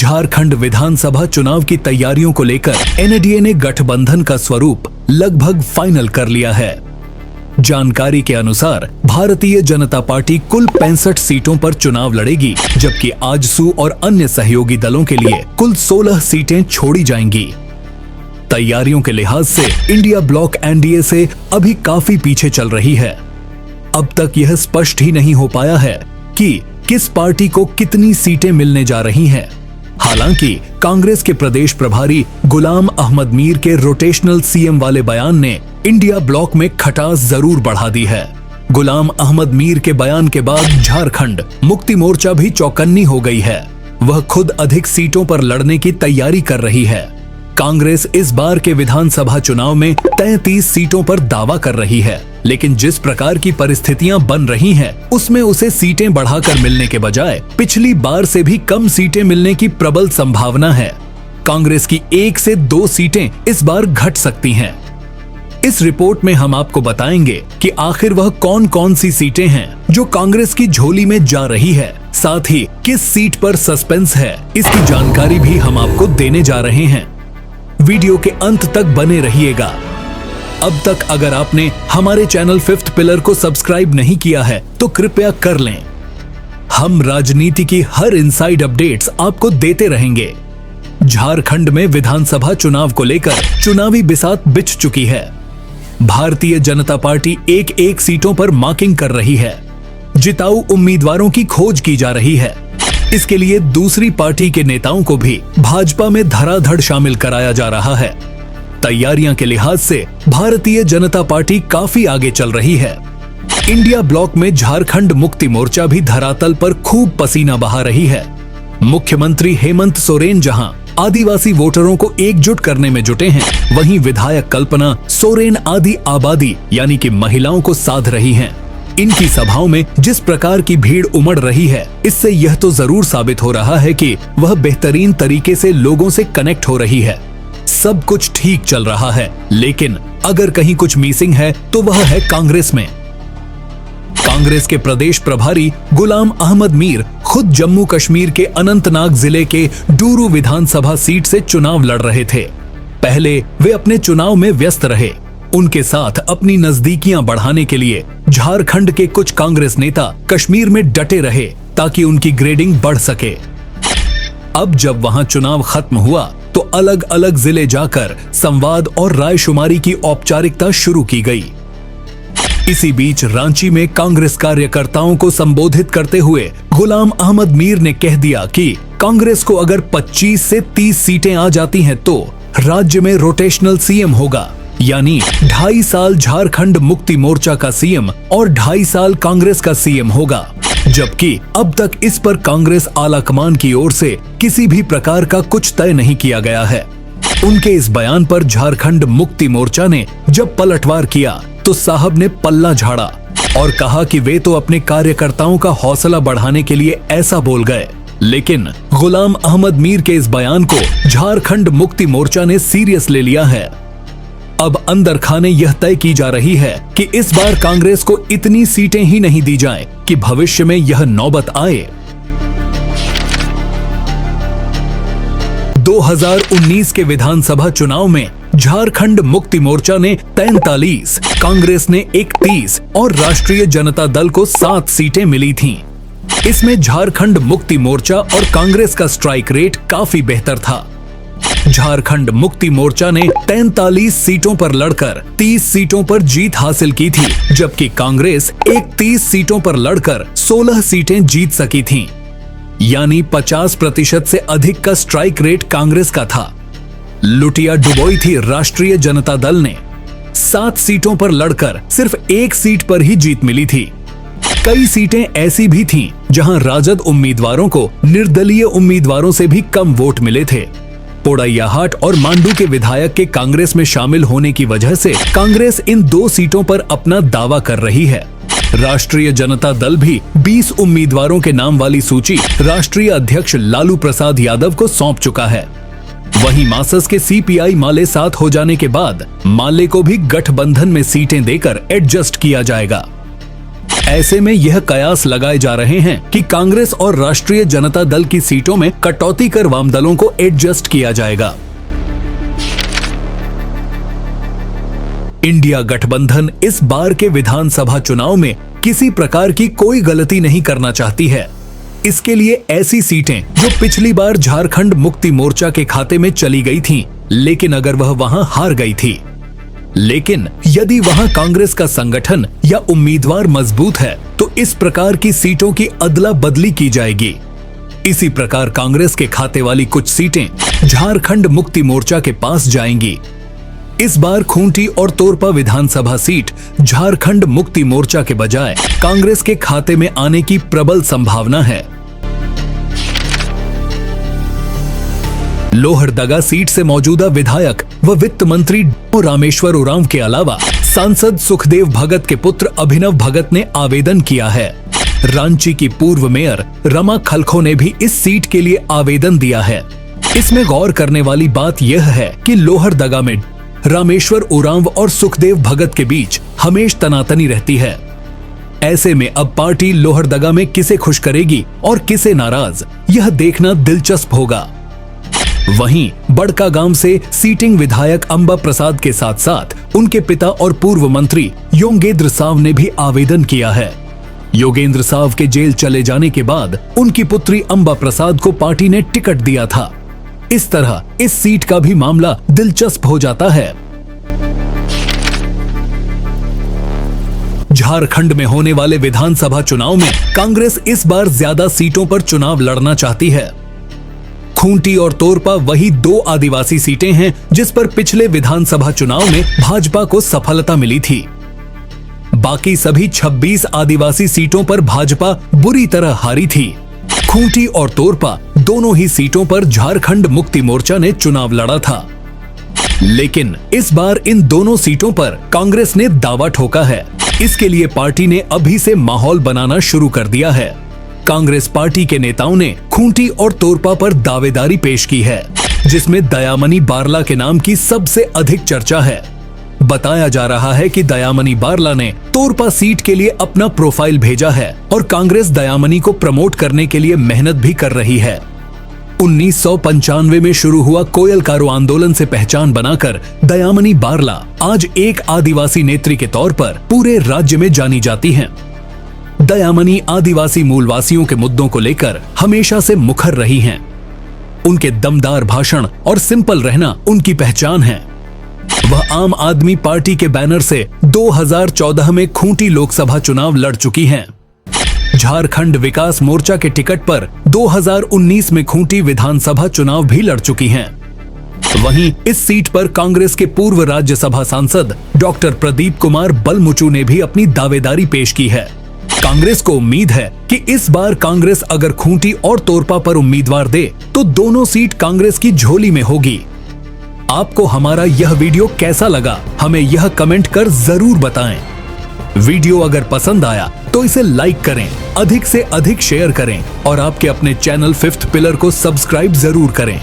झारखंड विधानसभा चुनाव की तैयारियों को लेकर एनडीए ने गठबंधन का स्वरूप लगभग फाइनल कर लिया है। जानकारी के अनुसार भारतीय जनता पार्टी कुल 65 सीटों पर चुनाव लड़ेगी, जबकि आजसू और अन्य सहयोगी दलों के लिए कुल 16 सीटें छोड़ी जाएंगी। तैयारियों के लिहाज से इंडिया ब्लॉक एनडीए से अभी काफी पीछे चल रही है। अब तक यह स्पष्ट ही नहीं हो पाया है कि किस पार्टी को कितनी सीटें मिलने जा रही हैं। हालांकि कांग्रेस के प्रदेश प्रभारी गुलाम अहमद मीर के रोटेशनल सीएम वाले बयान ने इंडिया ब्लॉक में खटास जरूर बढ़ा दी है। गुलाम अहमद मीर के बयान के बाद झारखंड मुक्ति मोर्चा भी चौकन्नी हो गई है। वह खुद अधिक सीटों पर लड़ने की तैयारी कर रही है। कांग्रेस इस बार के विधानसभा चुनाव में 33 सीटों पर दावा कर रही है, लेकिन जिस प्रकार की परिस्थितियां बन रही हैं, उसमें उसे सीटें बढ़ाकर मिलने के बजाय पिछली बार से भी कम सीटें मिलने की प्रबल संभावना है। कांग्रेस की 1 से 2 सीटें इस बार घट सकती हैं। इस रिपोर्ट में हम आपको बताएंगे कि आखिर वह कौन कौन सी सीटें हैं जो कांग्रेस की झोली में जा रही है, साथ ही किस सीट पर सस्पेंस है, इसकी जानकारी भी हम आपको देने जा रहे हैं। वीडियो के अंत तक बने रहिएगा। अब तक अगर आपने हमारे चैनल फिफ्थ पिलर को सब्सक्राइब नहीं किया है तो कृपया कर लें। हम राजनीति की हर इनसाइड अपडेट्स आपको देते रहेंगे। झारखंड में विधानसभा चुनाव को लेकर चुनावी बिसात बिछ चुकी है। भारतीय जनता पार्टी एक सीटों पर मार्किंग कर रही है। जिताऊ उम्मीदवारों की खोज की जा रही है। इसके लिए दूसरी पार्टी के नेताओं को भी भाजपा में धड़ाधड़ शामिल कराया जा रहा है। तैयारियां के लिहाज से भारतीय जनता पार्टी काफी आगे चल रही है। इंडिया ब्लॉक में झारखंड मुक्ति मोर्चा भी धरातल पर खूब पसीना बहा रही है। मुख्यमंत्री हेमंत सोरेन जहां आदिवासी वोटरों को एकजुट करने में जुटे हैं, वहीं विधायक कल्पना सोरेन आदि आबादी यानी कि महिलाओं को साध रही हैं। इनकी सभाओं में जिस प्रकार की भीड़ उमड़ रही है, इससे यह तो जरूर साबित हो रहा है कि वह बेहतरीन तरीके से लोगों से कनेक्ट हो रही है। सब कुछ ठीक चल रहा है, लेकिन अगर कहीं कुछ मिसिंग है तो वह है कांग्रेस में। कांग्रेस के प्रदेश प्रभारी गुलाम अहमद मीर खुद जम्मू कश्मीर के अनंतनाग जिले के डूरू विधानसभा सीट से चुनाव लड़ रहे थे। पहले वे अपने चुनाव में व्यस्त रहे। उनके साथ अपनी नजदीकियां बढ़ाने के लिए झारखंड के कुछ कांग्रेस नेता कश्मीर में डटे रहे ताकि उनकी ग्रेडिंग बढ़ सके। अब जब वहां चुनाव खत्म हुआ तो अलग अलग जिले जाकर संवाद और रायशुमारी की औपचारिकता शुरू की गई। इसी बीच रांची में कांग्रेस कार्यकर्ताओं को संबोधित करते हुए गुलाम अहमद मीर ने कह दिया कि कांग्रेस को अगर 25 से 30 सीटें आ जाती हैं तो राज्य में रोटेशनल सीएम होगा, यानी 2.5 साल झारखंड मुक्ति मोर्चा का सीएम और 2.5 साल कांग्रेस का सीएम होगा। जबकि अब तक इस पर कांग्रेस आलाकमान की ओर से किसी भी प्रकार का कुछ तय नहीं किया गया है। उनके इस बयान पर झारखंड मुक्ति मोर्चा ने जब पलटवार किया तो साहब ने पल्ला झाड़ा और कहा कि वे तो अपने कार्यकर्ताओं का हौसला बढ़ाने के लिए ऐसा बोल गए, लेकिन गुलाम अहमद मीर के इस बयान को झारखंड मुक्ति मोर्चा ने सीरियस ले लिया है। अब अंदर खाने यह तय की जा रही है कि इस बार कांग्रेस को इतनी सीटें ही नहीं दी जाएं कि भविष्य में यह नौबत आए। 2019 के विधानसभा चुनाव में झारखंड मुक्ति मोर्चा ने 43, कांग्रेस ने 31 और राष्ट्रीय जनता दल को 7 सीटें मिली थीं। इसमें झारखंड मुक्ति मोर्चा और कांग्रेस का स्ट्राइक रेट काफी बेहतर था। झारखंड मुक्ति मोर्चा ने 43 सीटों पर लड़कर 30 सीटों पर जीत हासिल की थी, जबकि कांग्रेस 31 सीटों पर लड़कर 16 सीटें जीत सकी थीं। यानी 50% से अधिक का स्ट्राइक रेट कांग्रेस का था। लुटिया डुबोई थी राष्ट्रीय जनता दल ने। 7 सीटों पर लड़कर सिर्फ 1 सीट पर ही जीत मिली थी। कई सीटें ऐसी भी थीं जहां राजद उम्मीदवारों को निर्दलीय उम्मीदवारों से भी कम वोट मिले थे। पोड़ैयाहाट और मांडू के विधायक के कांग्रेस में शामिल होने की वजह से कांग्रेस इन 2 सीटों पर अपना दावा कर रही है। राष्ट्रीय जनता दल भी 20 उम्मीदवारों के नाम वाली सूची राष्ट्रीय अध्यक्ष लालू प्रसाद यादव को सौंप चुका है। वहीं मासस के सीपीआई माले साथ हो जाने के बाद माले को भी गठबंधन में सीटें देकर एडजस्ट किया जाएगा। ऐसे में यह कयास लगाए जा रहे हैं कि कांग्रेस और राष्ट्रीय जनता दल की सीटों में कटौती कर वाम दलों को एडजस्ट किया जाएगा। इंडिया गठबंधन इस बार के विधानसभा चुनाव में किसी प्रकार की कोई गलती नहीं करना चाहती है। इसके लिए ऐसी सीटें जो पिछली बार झारखंड मुक्ति मोर्चा के खाते में चली गई थीं, लेकिन अगर वह वहां हार गई थी, लेकिन यदि वहां कांग्रेस का संगठन या उम्मीदवार मजबूत है तो इस प्रकार की सीटों की अदला बदली की जाएगी। इसी प्रकार कांग्रेस के खाते वाली कुछ सीटें झारखंड मुक्ति मोर्चा के पास जाएंगी। इस बार खूंटी और तोरपा विधानसभा सीट झारखंड मुक्ति मोर्चा के बजाय कांग्रेस के खाते में आने की प्रबल संभावना है। लोहरदगा सीट से मौजूदा विधायक व वित्त मंत्री रामेश्वर उरांव के अलावा सांसद सुखदेव भगत के पुत्र अभिनव भगत ने आवेदन किया है। रांची की पूर्व मेयर रमा खलखो ने भी इस सीट के लिए आवेदन दिया है। इसमें गौर करने वाली बात यह है कि लोहरदगा में रामेश्वर उरांव और सुखदेव भगत के बीच हमेश तनातनी रहती है। ऐसे में अब पार्टी लोहरदगा में किसे खुश करेगी और किसे नाराज, यह देखना दिलचस्प होगा। वहीं बड़कागांव से सीटिंग विधायक अंबा प्रसाद के साथ साथ उनके पिता और पूर्व मंत्री योगेंद्र साव ने भी आवेदन किया है। योगेंद्र साव के जेल चले जाने के बाद उनकी पुत्री अंबा प्रसाद को पार्टी ने टिकट दिया था। इस तरह इस सीट का भी मामला दिलचस्प हो जाता है। झारखंड में होने वाले विधानसभा चुनाव में कांग्रेस इस बार ज्यादा सीटों पर चुनाव लड़ना चाहती है। खूंटी और तोरपा वही दो आदिवासी सीटें हैं जिस पर पिछले विधानसभा चुनाव में भाजपा को सफलता मिली थी। बाकी सभी 26 आदिवासी सीटों पर भाजपा बुरी तरह हारी थी। खूंटी और तोरपा दोनों ही सीटों पर झारखंड मुक्ति मोर्चा ने चुनाव लड़ा था, लेकिन इस बार इन दोनों सीटों पर कांग्रेस ने दावा ठोका है। इसके लिए पार्टी ने अभी से माहौल बनाना शुरू कर दिया है। कांग्रेस पार्टी के नेताओं ने खूंटी और तोरपा पर दावेदारी पेश की है, जिसमें दयामनी बारला के नाम की सबसे अधिक चर्चा है। बताया जा रहा है कि दयामनी बारला ने तोरपा सीट के लिए अपना प्रोफाइल भेजा है और कांग्रेस दयामनी को प्रमोट करने के लिए मेहनत भी कर रही है। 1995 में शुरू हुआ कोयलकारो आंदोलन से पहचान बनाकर दयामनी बारला आज एक आदिवासी नेत्री के तौर पर पूरे राज्य में जानी जाती हैं। दयामनी आदिवासी मूलवासियों के मुद्दों को लेकर हमेशा से मुखर रही हैं। उनके दमदार भाषण और सिंपल रहना उनकी पहचान है। वह आम आदमी पार्टी के बैनर से 2014 में खूंटी लोकसभा चुनाव लड़ चुकी हैं। झारखंड विकास मोर्चा के टिकट पर 2019 में खूंटी विधानसभा चुनाव भी लड़ चुकी हैं। वहीं इस सीट पर कांग्रेस के पूर्व राज्यसभा सांसद डॉक्टर प्रदीप कुमार बलमुचू ने भी अपनी दावेदारी पेश की है। कांग्रेस को उम्मीद है कि इस बार कांग्रेस अगर खूंटी और तोरपा पर उम्मीदवार दे तो दोनों सीट कांग्रेस की झोली में होगी। आपको हमारा यह वीडियो कैसा लगा, हमें यह कमेंट कर जरूर बताएं। वीडियो अगर पसंद आया तो इसे लाइक करें, अधिक से अधिक शेयर करें और आपके अपने चैनल फिफ्थ पिलर को सब्सक्राइब जरूर करें।